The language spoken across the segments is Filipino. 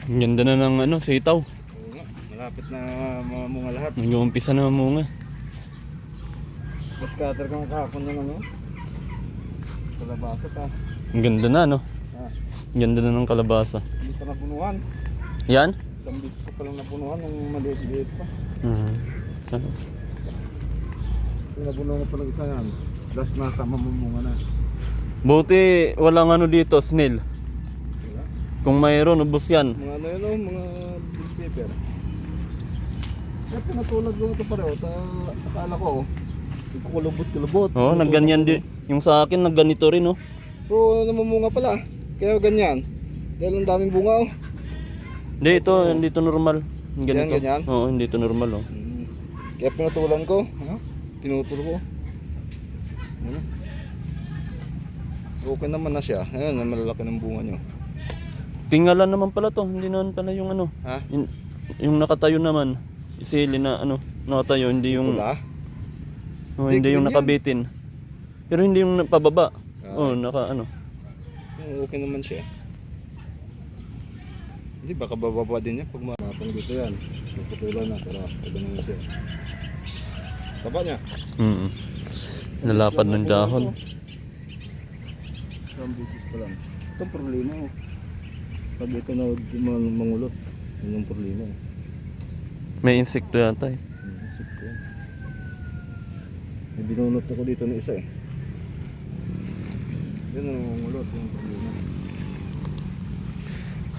Ang ganda na ng ano, sitaw. Oo nga, malapit na mamunga lahat. Nag-uumpisa na mamunga. Bas cutter ka kahapon ng ano? Kalabasa ta. Ang ganda na, no? Ah, Ang ganda na ng kalabasa. hindi pa napunuan. Yan? Isang bisis ko palang napunuan nung maliit-liit pa. Ano? Yung napunuan ko pa ng isa yan. Last na tama mamunga na. Buti walang ano dito, snail. Diba? Kung mayroon, ubos yan. Mga ano yun, mga bill paper. Kaya pinatulad ko ito pareho. Akala ko, kulubot-kulubot. Oo, nagganyan din. Yung sa akin, nagganito rin, oh. Pero namumunga pala. Kaya ganyan. Dahil ang daming bunga, oh. Hindi ito normal. Ganito. Yan, ganyan? Oo, hindi ito normal, oh. Kaya pinatulan ko. Ha? Tinutol ko. Ano? Okay naman na siya. Ayan, malalaki ng bunga nyo. Tingalan naman pala to. Hindi naman pala yung ano. Ha? Yung nakatayo naman. Isili na ano, nakatayo. Hindi yung... Pula? Oh, hindi yung nakabitin. Pero hindi yung pababa. Oh, naka ano. Okay naman siya. Hindi, baka bababa din niya pag mapang dito yan. Magputulan na para ganun na siya. Taba niya. Nalapad ng dahon. Isang bisis pa lang. Ito ang problema, oh. Pag ito na mangulot, yun ang problema. May insekto yata eh. Isip ko. May binunot ako dito ng isa eh. Yan ang mangulot, yung problema.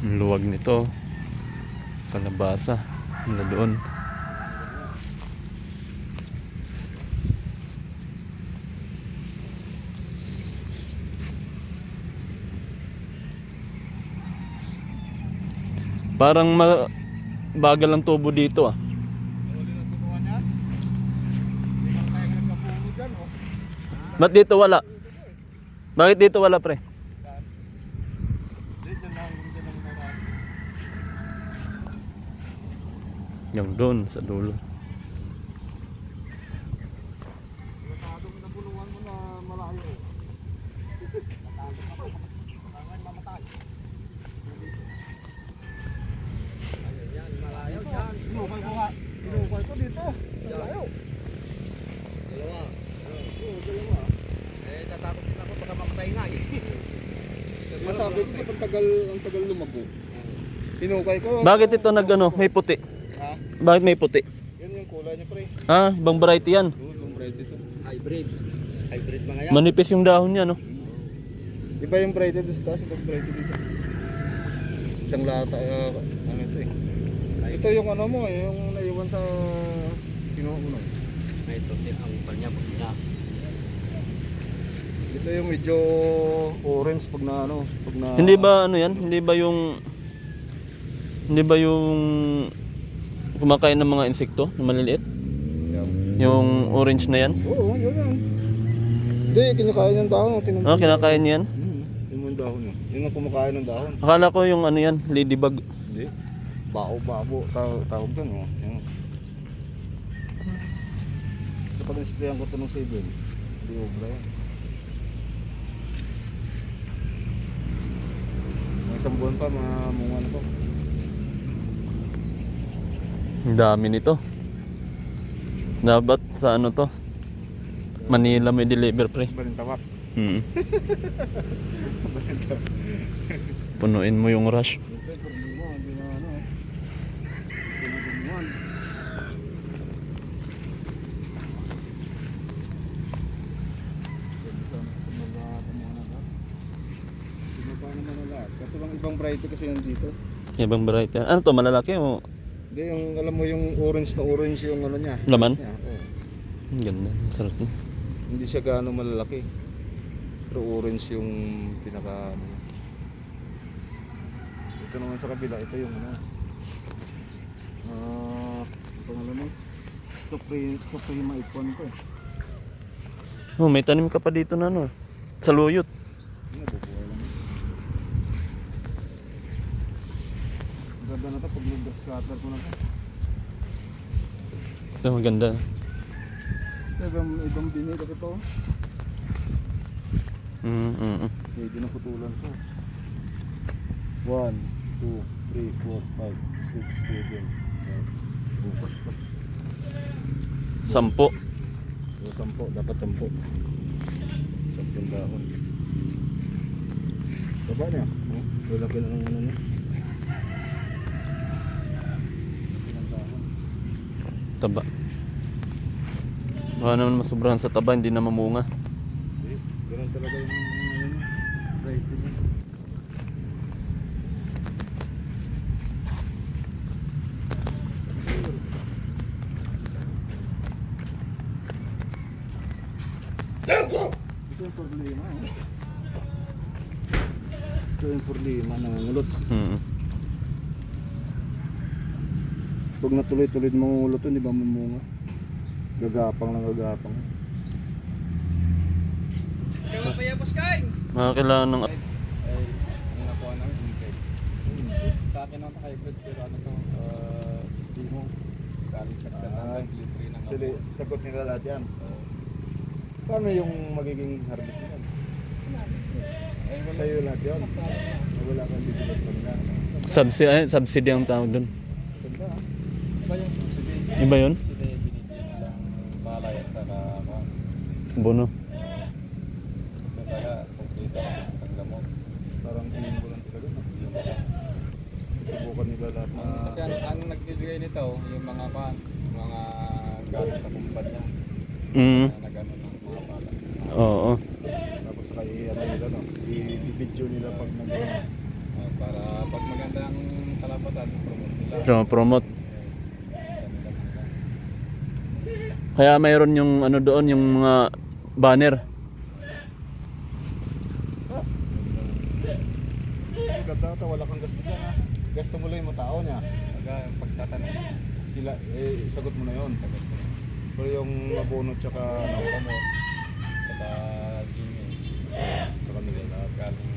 Ang luwag nito. Kalabasa. Hanggang doon. Parang bagal ang tubo dito ah. Ba't dito wala? Bakit dito wala pre? Yung doon sa dulo. Inukay ko dito. Malayo. Dalawa. Dalawa. Tatakot din ako baka mamatay nga eh. Masabi ko ba't ang tagal lumago. Inukay ko. Bakit ito nagano, may puti? Ha? Bakit may puti? Yan yung kulay niya pre. Ah, ibang variety yan. Yung braided ito. Hybrid. Hybrid mga yan. Manipis yung dahon niya no. Iba yung braided sa taas, ibang braided dito. Isang lata, ano ito eh. Ito yung ano mo eh, yung naiwan sa kinuha mo na. Ito ang kanya pag na. Ito yung medyo orange pag na ano, pag na. Hindi ba ano yan? Hindi ba yung kumakain ng mga insekto na maliliit? Yung orange na yan? Oo, yun yan. Hindi, kinakain ng dahon. Ah, kinakain yan? Yun yung dahon yun. Yun ang kumakain ng dahon. Akala ko yung ano yan, ladybug. Hindi. Bao-babo. Tawag dun, oh. Yan. Kapag nisprayan ko ito ng sibin, hindi obra yan. Mga isang buwan pa, mga munga na to. Ang dami nito. Dapat sa ano to? Manila may deliver pre. Balintawak. Punuin mo yung rush. Ito yung problema, hindi na ano eh. Pinagumuan. Pinapa naman na lahat. Kasi lang ibang variety kasi nandito. Ibang variety. Ano to, malalaki o Hindi, yung alam mo yung orange na orange yung ano niya. laman? Yeah, oh. Ang ganda, ang sarap niya. Hindi siya gaano malalaki. Pero orange yung pinaka ano. Ito naman sa kabila, ito yung ano. Pangalan mo? Suprema ipon ko. Oh, may tanim ka pa dito na ano. Sa luyot. Nabubuhay lang. Ganda na ito pag nag-scatter ko na ito. Ito maganda. Ibang binig at ito. Pwede na putulan ko. 1, 2, 3, 4, 5, 6, 7. Bukas pa. 10. O, 10. Dapat 10. 10 dahon. Baba niya. Oh, lalaki na ng ano niya. Ilang dahon. Taba. Baka naman masobrahan sa taba, hindi na mamunga. Ganun talaga yung ano niya. Variety niya. Ito yung problema. Ito yung problema ng ulot. Pag natuloy-tuloy mo ulot, hindi ba mamunga? Gagapang lang gagapang. Kaya payapos kain! Mga kailangan ng... Ay, ang nakuha namin, hintay. Sa akin ang hybrid, pero ano to, di mo. Galing sa katang delivery ng Sili, sagot nila lahat yan. Paano yung magiging harvest nila? Sa'yo lahat yun? Wala kang bibigyan sa nila. Subsidy ang tawag doon. Ganda ah. Iba yung subsidy. Iba yun? Sila yung binibigyan nilang palay at saka Bono. ito talaga, kompleto ang gamot. Parang tingin ko lang talaga. Subukan nila lahat na... Kasi ang nagbibigay nito, yung mga galing sa kumpanya. Na gano'n ng mga palay. Oo. Tapos saka ano nila no? I-video nila pag Para pag maganda ang kalabasan, promote nila. Promote. Kaya mayroon yung ano doon, yung mga banner. Ganda, wala kang gasto dyan ha. Gasto mo lang yung mga tao niya. Pag pagtatanong, Sila, sagot mo na yun. Pero yung abono tsaka ano, gamot, saka gyming, sa kanila lahat. galing